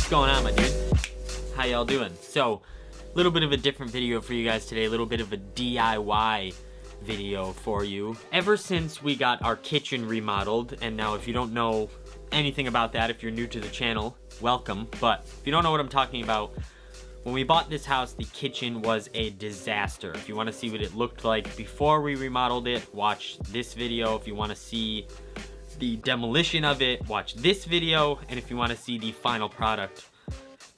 What's going on, my dude? How y'all doing? So, a little bit of a different video for you guys today, a little bit of a DIY video for you. Ever since we got our kitchen remodeled, and now if you don't know anything about that, if you're new to the channel, welcome. But if you don't know what I'm talking about, when we bought this house, the kitchen was a disaster. If you want to see what it looked like before we remodeled it, watch this video. If you want to see the demolition of it, watch this video. And if you want to see the final product,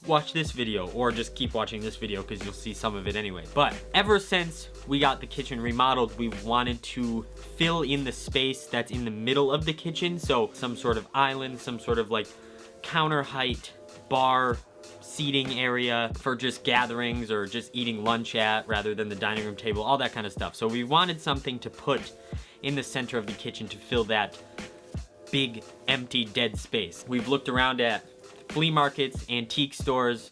watch this video, or just keep watching this video because you'll see some of it anyway. But ever since we got the kitchen remodeled, we've wanted to fill in the space that's in the middle of the kitchen. So some sort of island, some sort of like counter height bar seating area for just gatherings or just eating lunch at rather than the dining room table, all that kind of stuff. So we wanted something to put in the center of the kitchen to fill that big empty dead space. We've looked around at flea markets, antique stores,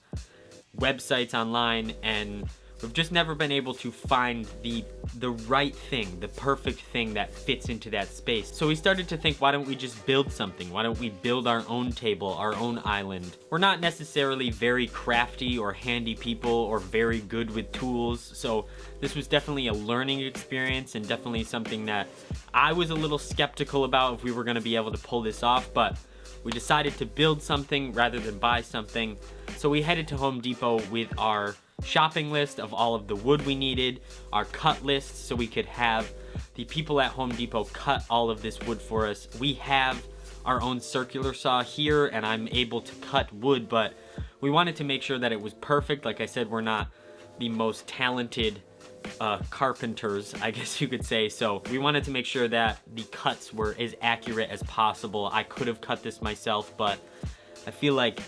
websites online, and we've just never been able to find the right thing, the perfect thing that fits into that space. So we started to think, why don't we just build something? Why don't we build our own table, our own island? We're not necessarily very crafty or handy people or very good with tools, so this was definitely a learning experience and definitely something that I was a little skeptical about if we were going to be able to pull this off, but we decided to build something rather than buy something. So we headed to Home Depot with our shopping list of all of the wood we needed, our cut list, so we could have the people at Home Depot cut all of this wood for us. We have our own circular saw here and I'm able to cut wood, but we wanted to make sure that it was perfect. Like I said, we're not the most talented carpenters, I guess you could say, so we wanted to make sure that the cuts were as accurate as possible. I could have cut this myself, but I feel like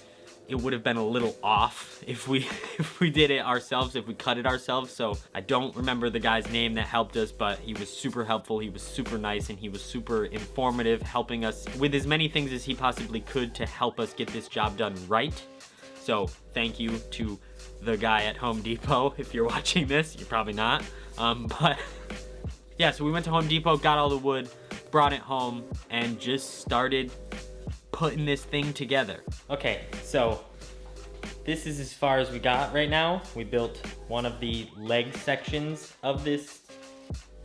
it would have been a little off if we did it ourselves, if we cut it ourselves. So I don't remember the guy's name that helped us, but he was super helpful, he was super nice, and he was super informative, helping us with as many things as he possibly could to help us get this job done right. So thank you to the guy at Home Depot. If you're watching this, you're probably not. But yeah, so we went to Home Depot, got all the wood, brought it home, and just started putting this thing together. Okay, so this is as far as we got right now. We built one of the leg sections of this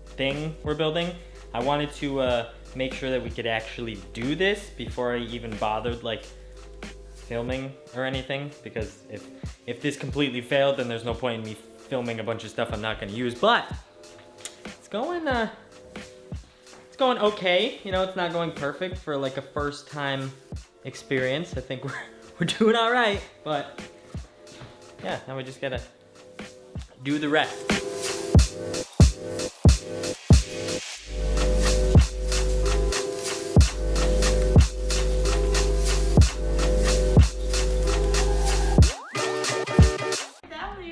thing we're building. I wanted to make sure that we could actually do this before I even bothered like filming or anything, because if this completely failed, then there's no point in me filming a bunch of stuff I'm not gonna use. But it's going okay. You know, it's not going perfect for like a first time experience. I think we're doing all right, but yeah, now we just gotta do the rest.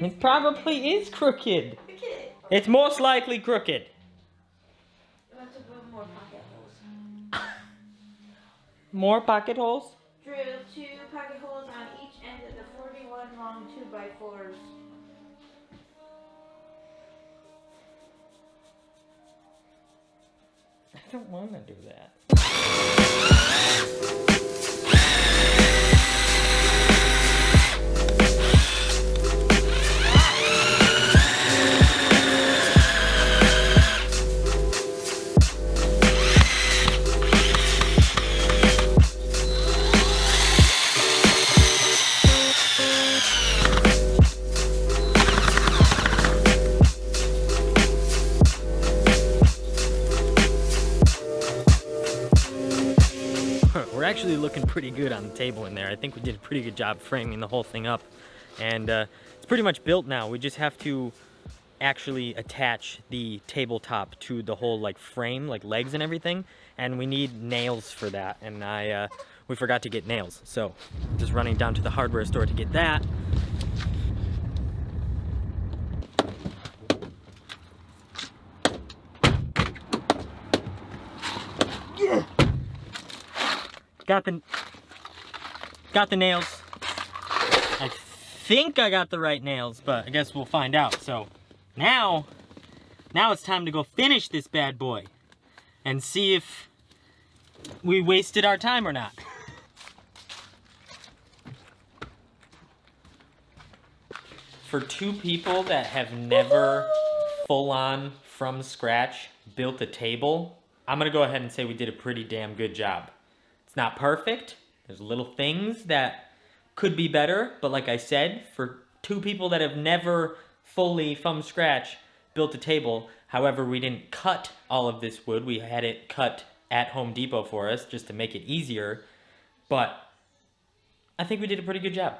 It probably is crooked. It's most likely crooked. You want to put more pocket holes. More pocket holes? Drill 2 pocket holes on each end of the 41 long 2x4s. I don't want to do that. We're actually looking pretty good on the table in there. I think we did a pretty good job framing the whole thing up, and it's pretty much built now. We just have to actually attach the tabletop to the whole like frame, like legs and everything, and we need nails for that, and we forgot to get nails, so just running down to the hardware store to get that. Got the nails. I think I got the right nails, but I guess we'll find out. So now it's time to go finish this bad boy and see if we wasted our time or not. For two people that have never full on from scratch built a table, I'm gonna go ahead and say we did a pretty damn good job. It's not perfect. There's little things that could be better, but like I said, for two people that have never fully from scratch built a table, however, we didn't cut all of this wood. We had it cut at Home Depot for us just to make it easier, but I think we did a pretty good job.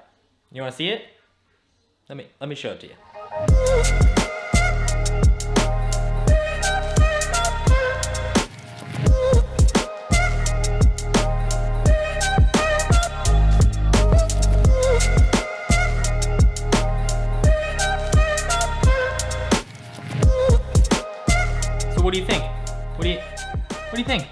You wanna see it? Let me show it to you. So what do you think? What do you think?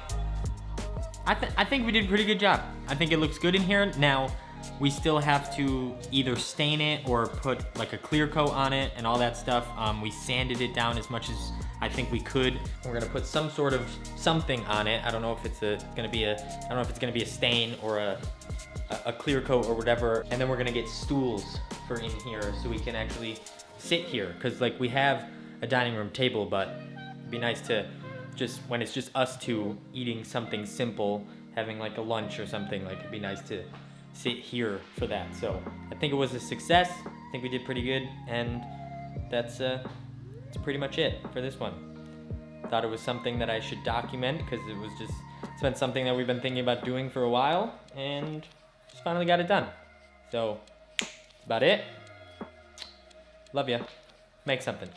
I think we did a pretty good job. I think it looks good in here. Now, we still have to either stain it or put like a clear coat on it and all that stuff. We sanded it down as much as I think we could. We're gonna put some sort of something on it. I don't know if it's gonna be a stain or a clear coat or whatever. And then we're gonna get stools for in here so we can actually sit here. Cause like we have a dining room table, but it'd be nice to just, when it's just us two eating something simple, having like a lunch or something, like it'd be nice to sit here for that. So I think it was a success. I think we did pretty good, and that's pretty much it for this one. Thought it was something that I should document because it's been something that we've been thinking about doing for a while, and just finally got it done. So that's about it. Love ya. Make something.